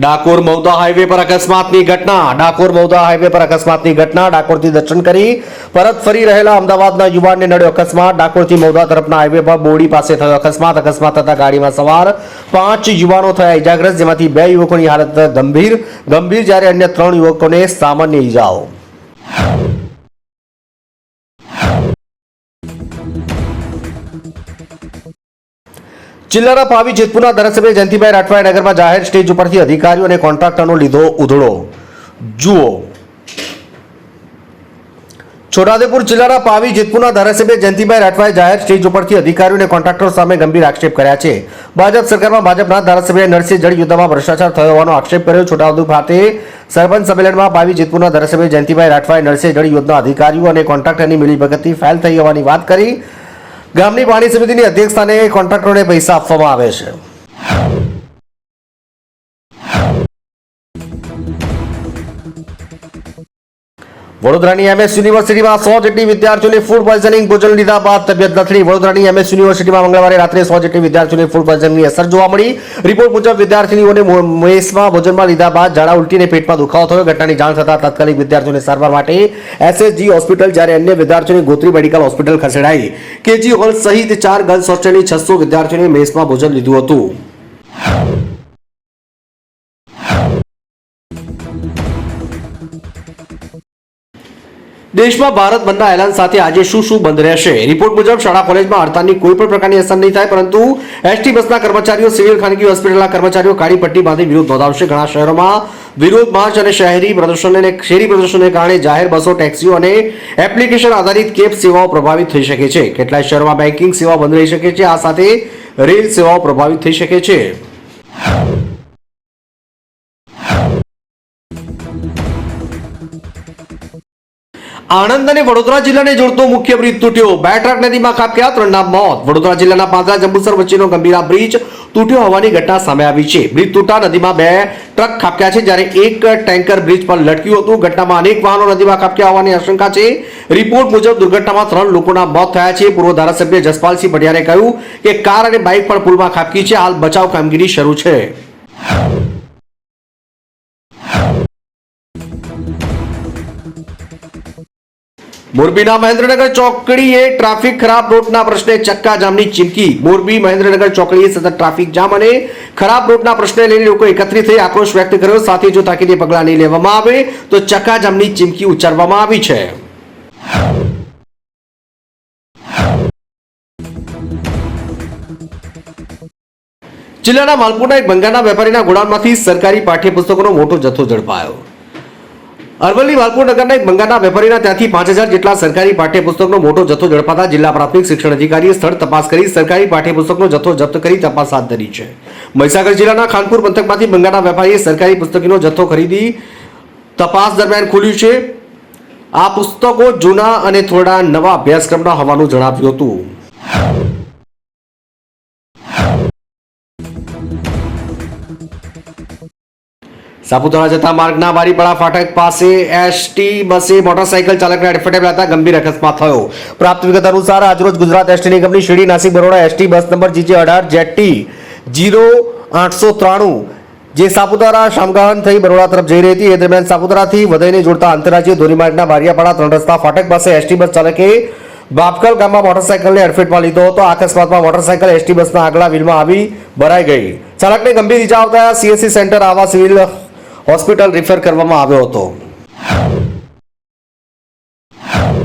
Dakor Mahudha highway પર અકસ્માતની ઘટના ડાકોરથી દર્શન કરી પરત ફરી રહેલા અમદાવાદના યુવાનને નડ્યો અકસ્માત। ડાકોરથી મહુધા તરફના હાઈવે પર બોડી પાસે થયો અકસ્માત થતા ગાડીમાં સવાર 5 યુવાનો થયા ઇજાગ્રસ્ત, જેમાંથી 2 યુવકોની હાલત ગંભીર જ્યારે અન્ય 3 યુવકોને સામાન્ય ઇજાઓ। જિલ્લાના પાવી જેતપુરના ધારાસભ્ય જયંતિભાઈ રાઠવાએ નગરમાં જાહેર સ્ટેજ ઉપરથી અધિકારીઓ અને કોન્ટ્રાક્ટરનો લીધો ઉધડો। જુઓ, છોટાઉદેપુર જિલ્લાના પાવી જેતપુરના ધારાસભ્ય જયંતિભાઈ રાઠવાએ જાહેર સ્ટેજ ઉપરથી અધિકારીઓ અને કોન્ટ્રાક્ટરો સામે ગંભીર આક્ષેપ કર્યા છે। ભાજપ સરકારમાં ભાજપના ધારાસભ્ય નરસિંહ જળ યુદ્ધમાં ભ્રષ્ટાચાર થયો હોવાનો આક્ષેપ કર્યો। છોટાઉદેપુર ખાતે સરપંચ સંમેલનમાં પાવી જેતપુરના ધારાસભ્ય જયંતિભાઈ રાઠવાએ નરસિંહ જળ યુદ્ધના અધિકારીઓ અને કોન્ટ્રાક્ટરની મિલીભગતથી ફેલ થઈ હોવાની વાત કરી। ગામની પાણી સમિતિની અધ્યક્ષતાને કોન્ટ્રાક્ટરોને પૈસા આપવામાં આવે છે। વડોદરાની MS યુનિવર્સિટીમાં 100 જેટલી વિદ્યાર્થીઓને ફૂડ પોઈઝનિંગ ભોજન લીધા બાદ તબિયત લથડી। વડોદરાની MS યુનિવર્સિટીમાં મંગળવારે રાત્રે 100 જેટલી વિદ્યાર્થીઓને ફૂડ પોઈઝનિંગની અસર જોવા મળી। રિપોર્ટ મુજબ વિદ્યાર્થીનીઓને મેસમાં ભોજનમાં લીધા બાદ ઝાડા ઉલટીને પેટમાં દુખાવો થયો। ઘટનાની જાણ થતાં તાત્કાલિક વિદ્યાર્થીઓને સારવાર માટે SSG હોસ્પિટલ, જ્યારે અન્ય વિદ્યાર્થીઓને ગોત્રી મેડિકલ હોસ્પિટલ ખસેડાઈ। KG હોલ સહિત 4 ગર્લ્સ હોસ્ટેલની 600 વિદ્યાર્થીઓને મેસમાં ભોજન લીધું હતું। દેશમાં ભારત બંધના એલાન સાથે આજે શું બંધ રહેશે? રિપોર્ટ મુજબ શાળા કોલેજમાં હડતાલની કોઈ પણ પ્રકારની અસર નહીં થાય, પરંતુ ST બસના કર્મચારીઓ, સિવિલ ખાનગી હોસ્પિટલના કર્મચારીઓ કાળી પટ્ટી બાંધી વિરોધ નોંધાવશે। ઘણા શહેરોમાં વિરોધ માર્ચ અને શહેરી પ્રદર્શનને કારણે જાહેર બસો, ટેક્સીઓ અને એપ્લિકેશન આધારિત કેબ સેવાઓ પ્રભાવિત થઈ શકે છે। કેટલાક શહેરોમાં બેન્કિંગ સેવાઓ બંધ રહી શકે છે। આ સાથે રેલ સેવાઓ પ્રભાવિત થઈ શકે છે। આણંદ અને વડોદરા જિલ્લાને જોડતો મુખ્ય બ્રિજ તૂટ્યો। 2 ટ્રક નદીમાં ખાબક્યા, 3ના મોત। વડોદરા જિલ્લાના પાદરા જંબુસર વચ્ચેનો ગંભીર બ્રિજ તૂટ્યો હોવાની ઘટના સામે આવી છે। બ્રિજ તૂટતા નદીમાં 2 ટ્રક ખાબક્યા છે, જ્યારે એક ટેન્કર બ્રિજ પર લટક્યું હતું। ઘટનામાં અનેક વાહનો નદીમાં ખાબક્યા હોવાની આશંકા છે। રિપોર્ટ મુજબ દુર્ઘટનામાં 3 લોકોના મોત થયા છે। પૂર્વ ધારાસભ્ય જસપાલસિંહ પટિયારે કહ્યું કે કાર અને બાઇક પણ પુલમાં ખાબકી છે। હાલ બચાવ કામગીરી શરૂ છે। મોરબીના મહેન્દ્રનગર ચોકડીએ ટ્રાફિક ખરાબ રૂટના પ્રશ્ને ચક્કાજામની ચીમકી। મોરબી મહેન્દ્રનગર ચોકડીએ સતત ટ્રાફિક જામ અને ખરાબ રૂટના પ્રશ્ને લઈને લોકો એકત્રિત થઈ આક્રોશ વ્યક્ત કર્યો। સાથે જો તાકીદે પગલાં નહીં લેવામાં આવે તો ચક્કાજામની ચીમકી ઉચ્ચારવામાં આવી છે। જિલ્લાના માલપુરના એક બંગાળના વેપારીના ગોડાઉનમાંથી સરકારી પાઠ્યપુસ્તકોનો મોટો જથ્થો ઝડપાયો। અરવલ્લી માલપુર નગરના એક બંગાળના વેપારીના ત્યાંથી 5000 જેટલા સરકારી પાઠ્યપુસ્તકનો મોટો જથ્થો ઝડપાતા જિલ્લા પ્રાથમિક શિક્ષણ અધિકારીએ સ્થળ તપાસ કરી સરકારી પાઠ્યપુસ્તકનો જથ્થો જપ્ત કરી તપાસ હાથ ધરી છે। મહીસાગર જિલ્લાના ખાનપુર પંથકમાંથી બંગાળના વેપારીએ સરકારી પુસ્તકનો જથ્થો ખરીદી તપાસ દરમિયાન ખુલ્યું છે। આ પુસ્તકો જૂના અને થોડા નવા અભ્યાસક્રમના હોવાનું જણાવ્યું હતું। સાપુતારા જતા માર્ગના બારીપડા ફાટક પાસે ST બસે મોટરસાઇકલ ચાલકને અડફેટે લેતા ગંભીર અકસ્માત થયો। પ્રાપ્ત વિગત અનુસાર આજરોજ ગુજરાત ST નિગમની શિરડી નાસિક બરોડા ST બસ નંબર GJ18 ZT 0893 જે સાપુતારા શામગાન થઈ બરોડા તરફ જઈ રહી હતી। એ દરમિયાન સાપુતારાથી વધઈને જોડતા આંતરરાજ્ય ધોરીમાર્ગના બારીયાપાડા 3 રસ્તા ફાટક પાસે ST બસ ચાલકે બાપકલ ગામમાં મોટરસાઇકલને અડફેટમાં લીધો હતો। આ અકસ્માતમાં મોટરસાઇકલ ST બસના આગલા વ્હીલમાં આવી ભરાઈ ગઈ। ચાલકને ગંભીર ઈજા આવતા CSC સેન્ટર આવા સિવિલ હોસ્પિટલ રિફર કરવામાં આવ્યો હતો।